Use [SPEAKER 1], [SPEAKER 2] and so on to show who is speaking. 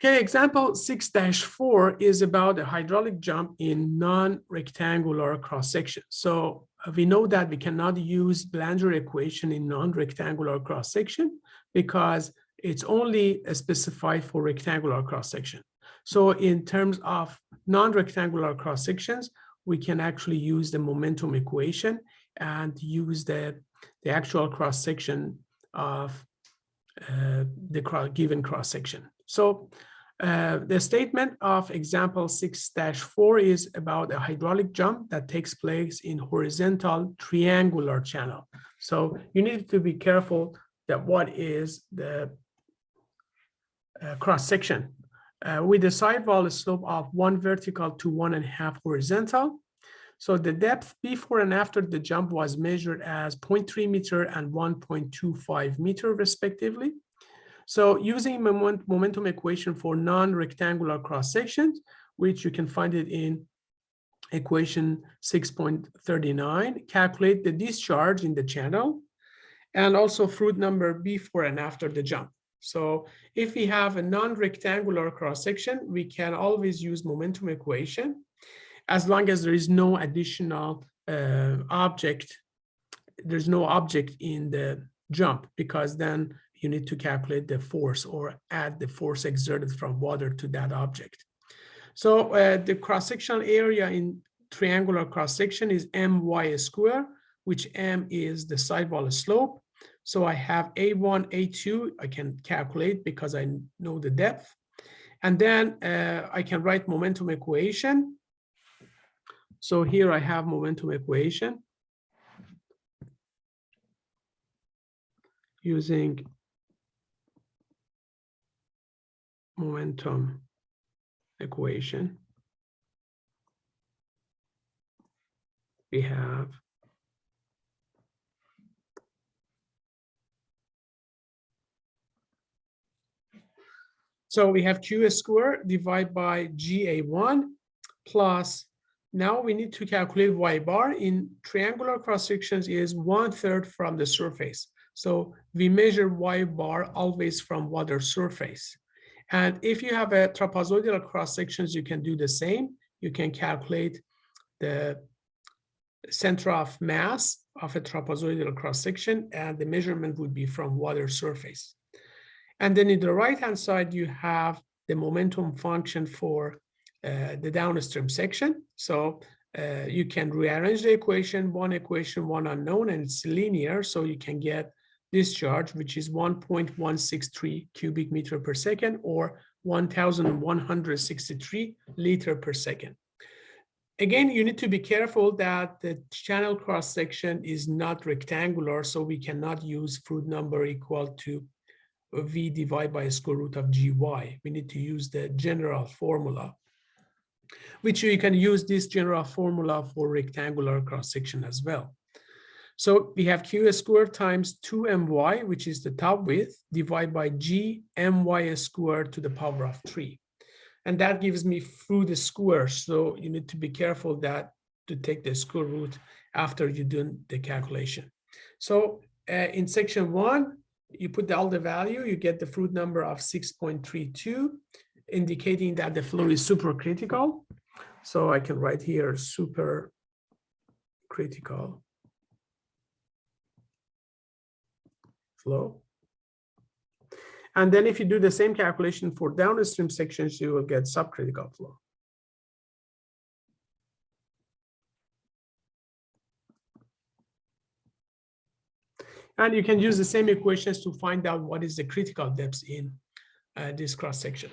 [SPEAKER 1] Okay, example 6-4 is about a hydraulic jump in non-rectangular cross-section. So we know that we cannot use Belanger equation in non-rectangular cross-section because it's only specified for rectangular cross-section. So in terms of non-rectangular cross-sections, we can actually use the momentum equation and use the actual cross-section of the given cross-section. So the statement of example 6-4 is about a hydraulic jump that takes place in horizontal triangular channel. So you need to be careful that what is the cross-section with a sidewall slope of 1 vertical to 1.5 horizontal. So the depth before and after the jump was measured as 0.3 meter and 1.25 meter respectively. So using momentum equation for non-rectangular cross sections, which you can find it in equation 6.39, calculate the discharge in the channel and also fluid number before and after the jump. So if we have a non-rectangular cross section, we can always use momentum equation as long as there is no additional object. There's no object in the jump, because then you need to calculate the force or add the force exerted from water to that object. So the cross-sectional area in triangular cross-section is my square, which m is the sidewall slope. So I have a1, a2, I can calculate because I know the depth. And then I can write momentum equation. So here I have momentum equation using momentum equation. We have q squared divided by GA1 plus, now we need to calculate y bar. In triangular cross sections is 1/3 from the surface. So we measure y bar always from water surface. And if you have a trapezoidal cross sections, you can do the same. You can calculate the center of mass of a trapezoidal cross section, and the measurement would be from water surface. And then in the right-hand side, you have the momentum function for the downstream section. So you can rearrange the equation, one unknown, and it's linear. So you can get discharge, which is 1.163 cubic meter per second, or 1,163 liter per second. Again, you need to be careful that the channel cross section is not rectangular, so we cannot use fluid number equal to V divided by square root of GY. We need to use the general formula, which you can use this general formula for rectangular cross section as well. So we have q squared times 2my, which is the top width, divided by g my squared to the power of 3. And that gives me through the square. So you need to be careful that to take the square root after you do the calculation. So in section 1, you put all the value, you get the fluid number of 6.32, indicating that the flow is supercritical. So I can write here supercritical flow. And then if you do the same calculation for downstream sections, you will get subcritical flow. And you can use the same equations to find out what is the critical depth in this cross section.